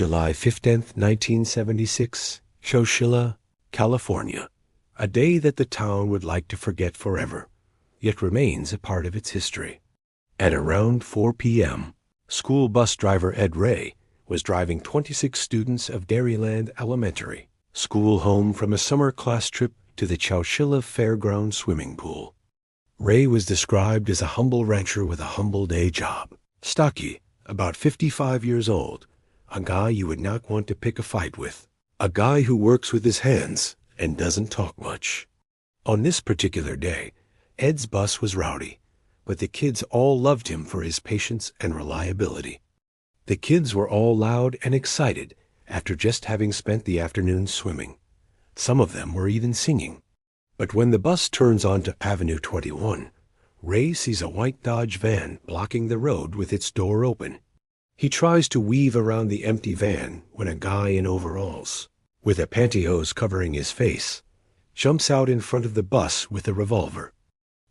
July 15th, 1976, Chowchilla, California. A day that the town would like to forget forever, yet remains a part of its history. At around 4 p.m., school bus driver Ed Ray was driving 26 students of Dairyland Elementary School home from a summer class trip to the Chowchilla Fairground swimming pool. Ray was described as a humble rancher with a humble day job. Stocky, about 55 years old, a guy you would not want to pick a fight with. A guy who works with his hands and doesn't talk much. On this particular day, Ed's bus was rowdy, but the kids all loved him for his patience and reliability. The kids were all loud and excited after just having spent the afternoon swimming. Some of them were even singing. But when the bus turns onto Avenue 21, Ray sees a white Dodge van blocking the road with its door open. He tries to weave around the empty van when a guy in overalls, with a pantyhose covering his face, jumps out in front of the bus with a revolver.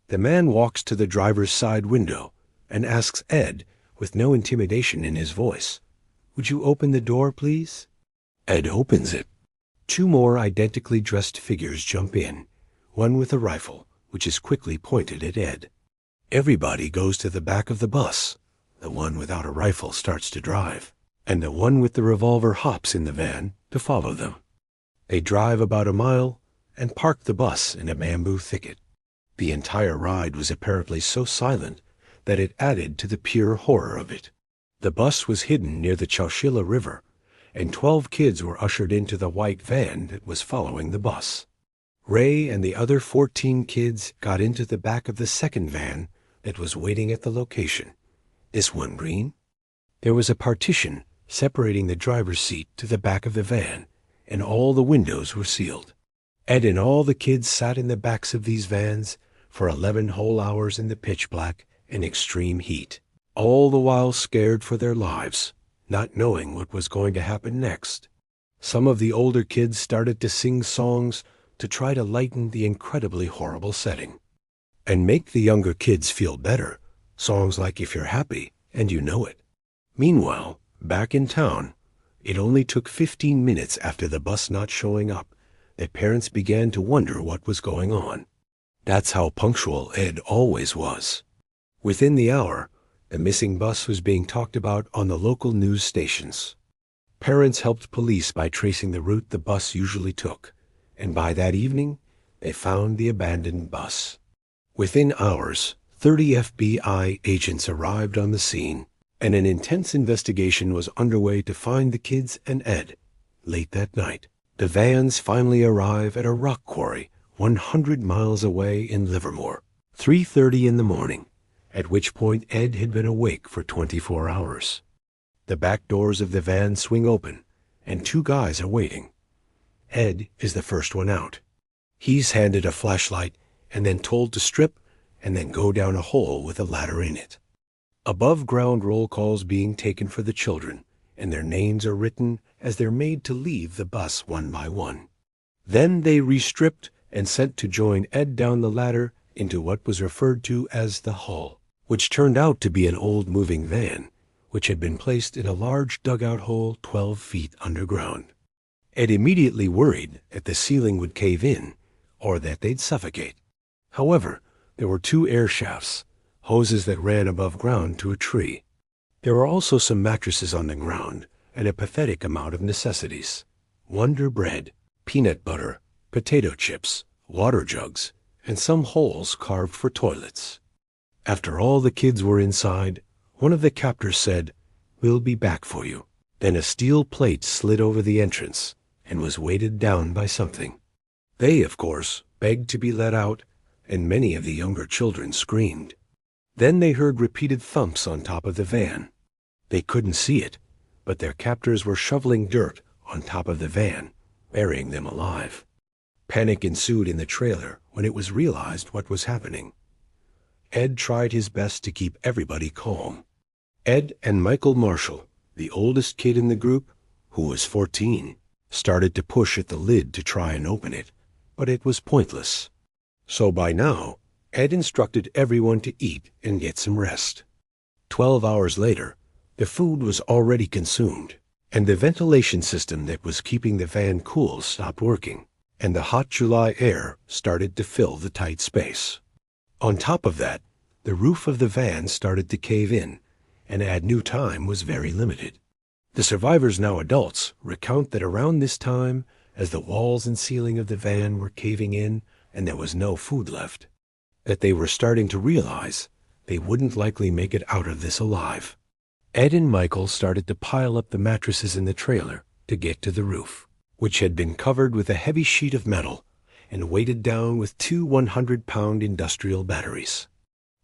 The man walks to the driver's side window and asks Ed, with no intimidation in his voice, "Would you open the door, please?" Ed opens it. Two more identically dressed figures jump in, one with a rifle, which is quickly pointed at Ed. Everybody goes to the back of the bus. The one without a rifle starts to drive, and the one with the revolver hops in the van to follow them. They drive about a mile and park the bus in a bamboo thicket. The entire ride was apparently so silent that it added to the pure horror of it. The bus was hidden near the Chowchilla River, and 12 kids were ushered into the white van that was following the bus. Ray and the other 14 kids got into the back of the second van that was waiting at the location. This one green. There was a partition separating the driver's seat to the back of the van, and all the windows were sealed. Ed and all the kids sat in the backs of these vans for 11 whole hours in the pitch black and extreme heat, all the while scared for their lives, not knowing what was going to happen next. Some of the older kids started to sing songs to try to lighten the incredibly horrible setting and make the younger kids feel better, songs like "If You're Happy and You Know It." Meanwhile, back in town, it only took 15 minutes after the bus not showing up that parents began to wonder what was going on. That's how punctual Ed always was. Within the hour, the missing bus was being talked about on the local news stations. Parents helped police by tracing the route the bus usually took, and by that evening, they found the abandoned bus. Within hours, 30 FBI agents arrived on the scene, and an intense investigation was underway to find the kids and Ed. Late that night, the vans finally arrive at a rock quarry 100 miles away in Livermore, 3:30 in the morning, at which point Ed had been awake for 24 hours. The back doors of the van swing open, and 2 guys are waiting. Ed is the first one out. He's handed a flashlight and then told to strip and then go down a hole with a ladder in it. Above-ground roll calls being taken for the children, and their names are written as they're made to leave the bus one by one. Then they re-stripped and sent to join Ed down the ladder into what was referred to as the hull, which turned out to be an old moving van, which had been placed in a large dugout hole 12 feet underground. Ed immediately worried that the ceiling would cave in or that they'd suffocate. However, there were 2 air shafts, hoses that ran above ground to a tree. There were also some mattresses on the ground and a pathetic amount of necessities: Wonder Bread, peanut butter, potato chips, water jugs, and some holes carved for toilets. After all the kids were inside, one of the captors said, "We'll be back for you." Then a steel plate slid over the entrance and was weighted down by something. They, of course, begged to be let out, and many of the younger children screamed. Then they heard repeated thumps on top of the van. They couldn't see it, but their captors were shoveling dirt on top of the van, burying them alive. Panic ensued in the trailer when it was realized what was happening. Ed tried his best to keep everybody calm. Ed and Michael Marshall, the oldest kid in the group, who was 14, started to push at the lid to try and open it, but it was pointless. So by now, Ed instructed everyone to eat and get some rest. 12 hours later, the food was already consumed, and the ventilation system that was keeping the van cool stopped working, and the hot July air started to fill the tight space. On top of that, the roof of the van started to cave in, and add new time was very limited. The survivors, now adults, recount that around this time, as the walls and ceiling of the van were caving in and there was no food left, that they were starting to realize they wouldn't likely make it out of this alive. Ed and Michael started to pile up the mattresses in the trailer to get to the roof, which had been covered with a heavy sheet of metal and weighted down with 2 100-pound industrial batteries.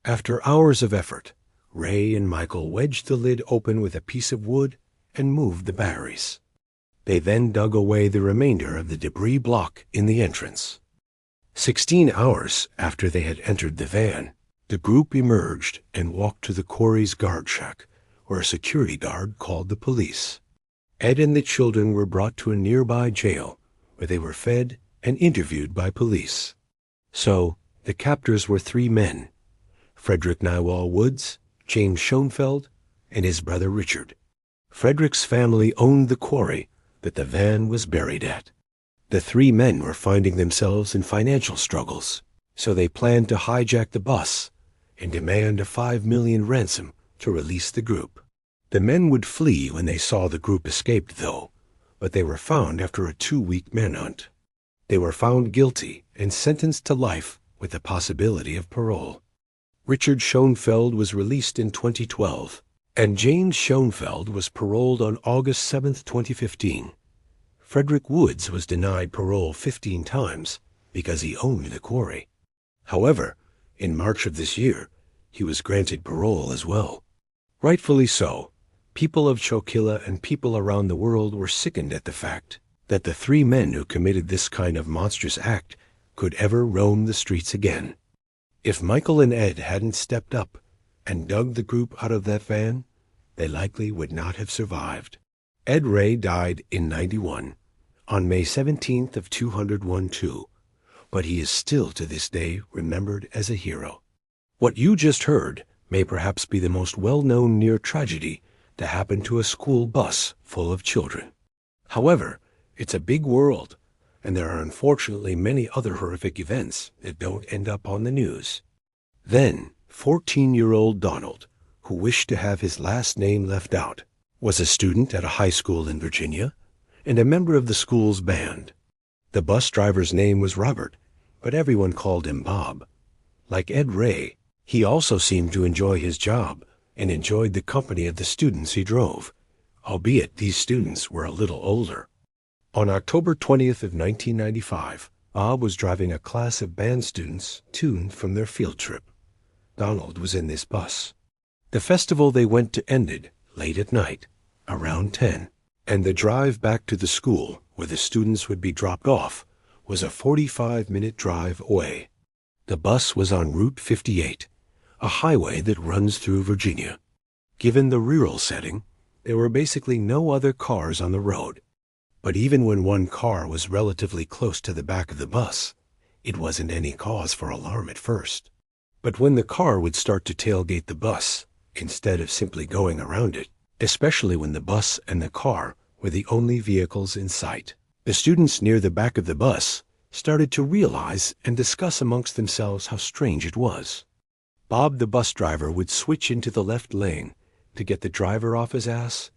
After hours of effort, Ray and Michael wedged the lid open with a piece of wood and moved the batteries. They then dug away the remainder of the debris block in the entrance. 16 hours after they had entered the van, the group emerged and walked to the quarry's guard shack, where a security guard called the police. Ed and the children were brought to a nearby jail, where they were fed and interviewed by police. So, the captors were 3 men: Frederick Nywall Woods, James Schoenfeld, and his brother Richard. Frederick's family owned the quarry that the van was buried at. The 3 men were finding themselves in financial struggles, so they planned to hijack the bus and demand a $5 million ransom to release the group. The men would flee when they saw the group escaped, though, but they were found after a 2-week manhunt. They were found guilty and sentenced to life with the possibility of parole. Richard Schoenfeld was released in 2012, and James Schoenfeld was paroled on August 7, 2015. Frederick Woods was denied parole 15 times because he owned the quarry. However, in March of this year, he was granted parole as well. Rightfully so, people of Chowkila and people around the world were sickened at the fact that the 3 men who committed this kind of monstrous act could ever roam the streets again. If Michael and Ed hadn't stepped up and dug the group out of that van, they likely would not have survived. Ed Ray died in 91, on May 17th of 201-2, but he is still to this day remembered as a hero. What you just heard may perhaps be the most well-known near tragedy to happen to a school bus full of children. However, it's a big world, and there are unfortunately many other horrific events that don't end up on the news. Then, 14-year-old Donald, who wished to have his last name left out, was a student at a high school in Virginia and a member of the school's band. The bus driver's name was Robert, but everyone called him Bob. Like Ed Ray, he also seemed to enjoy his job and enjoyed the company of the students he drove, albeit these students were a little older. On October 20th of 1995, Bob was driving a class of band students tuned from their field trip. Donald was in this bus. The festival they went to ended late at night, around 10, and the drive back to the school where the students would be dropped off was a 45-minute drive away. The bus was on Route 58, a highway that runs through Virginia. Given the rural setting, there were basically no other cars on the road. But even when one car was relatively close to the back of the bus, it wasn't any cause for alarm at first. But when the car would start to tailgate the bus, instead of simply going around it, especially when the bus and the car were the only vehicles in sight, the students near the back of the bus started to realize and discuss amongst themselves how strange it was. Bob, the bus driver, would switch into the left lane to get the driver off his ass,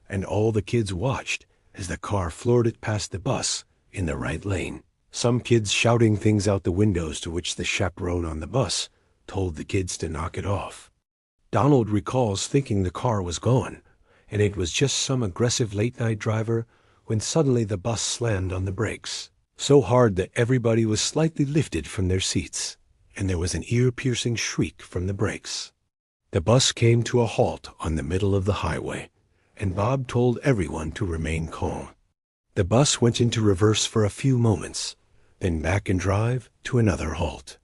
and all the kids watched as the car floored it past the bus in the right lane. Some kids shouting things out the windows, to which the chaperone on the bus told the kids to knock it off. Donald recalls thinking the car was gone, and it was just some aggressive late-night driver, when suddenly the bus slammed on the brakes, so hard that everybody was slightly lifted from their seats, and there was an ear-piercing shriek from the brakes. The bus came to a halt on the middle of the highway, and Bob told everyone to remain calm. The bus went into reverse for a few moments, then back in drive to another halt.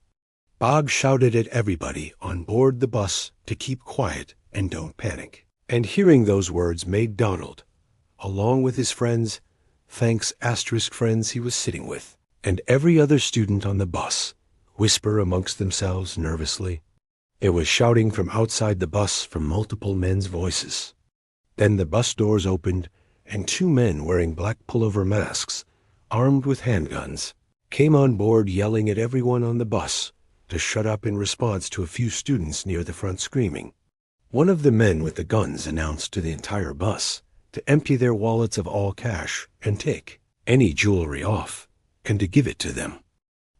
Bob shouted at everybody on board the bus to keep quiet and don't panic. And hearing those words made Donald, along with his friends, thanks asterisk friends he was sitting with, and every other student on the bus, whisper amongst themselves nervously. There was shouting from outside the bus from multiple men's voices. Then the bus doors opened, and two men wearing black pullover masks, armed with handguns, came on board yelling at everyone on the bus to shut up in response to a few students near the front screaming. One of the men with the guns announced to the entire bus to empty their wallets of all cash and take any jewelry off, and to give it to them.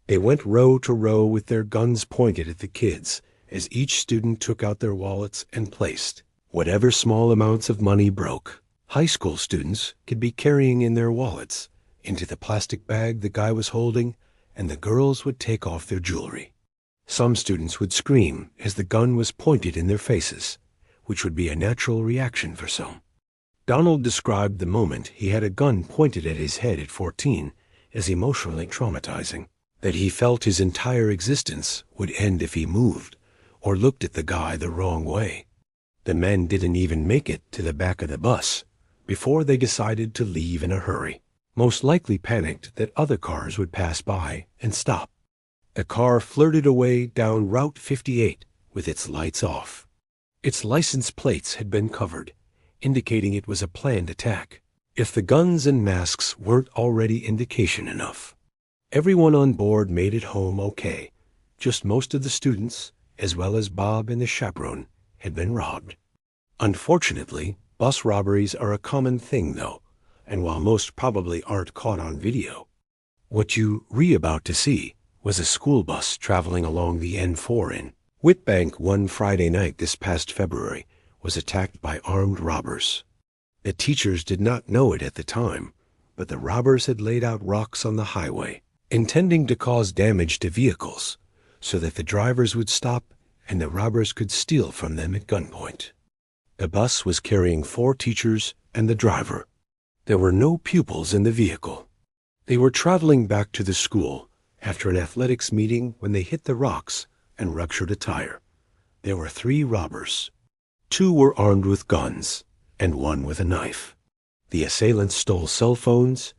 They went row to row with their guns pointed at the kids as each student took out their wallets and placed whatever small amounts of money broke. High school students could be carrying in their wallets into the plastic bag the guy was holding, and the girls would take off their jewelry. Some students would scream as the gun was pointed in their faces, which would be a natural reaction for some. Donald described the moment he had a gun pointed at his head at 14 as emotionally traumatizing, that he felt his entire existence would end if he moved or looked at the guy the wrong way. The men didn't even make it to the back of the bus before they decided to leave in a hurry, most likely panicked that other cars would pass by and stop. A car flirted away down Route 58 with its lights off. Its license plates had been covered, indicating it was a planned attack, if the guns and masks weren't already indication enough. Everyone on board made it home okay. Just most of the students, as well as Bob and the chaperone, had been robbed. Unfortunately, bus robberies are a common thing, though, and while most probably aren't caught on video, what you about to see was a school bus traveling along the N4 in Whitbank one Friday night this past February was attacked by armed robbers. The teachers did not know it at the time, but the robbers had laid out rocks on the highway, intending to cause damage to vehicles so that the drivers would stop and the robbers could steal from them at gunpoint. The bus was carrying 4 teachers and the driver. There were no pupils in the vehicle. They were traveling back to the school after an athletics meeting when they hit the rocks and ruptured a tire. There were 3 robbers. 2 were armed with guns and 1 with a knife. The assailants stole cell phones,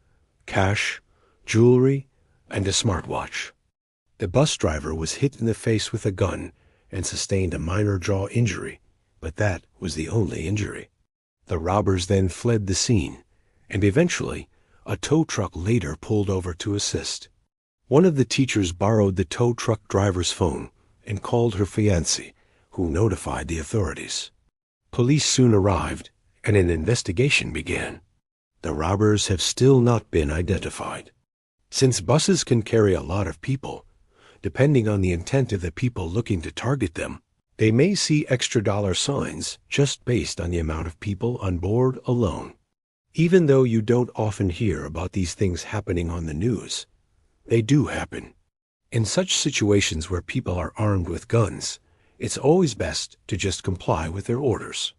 cash, jewelry, and a smartwatch. The bus driver was hit in the face with a gun and sustained a minor jaw injury, but that was the only injury. The robbers then fled the scene, and eventually a tow truck later pulled over to assist. One of the teachers borrowed the tow truck driver's phone and called her fiancé, who notified the authorities. Police soon arrived, and an investigation began. The robbers have still not been identified. Since buses can carry a lot of people, depending on the intent of the people looking to target them, they may see extra dollar signs just based on the amount of people on board alone. Even though you don't often hear about these things happening on the news, they do happen. In such situations where people are armed with guns, it's always best to just comply with their orders.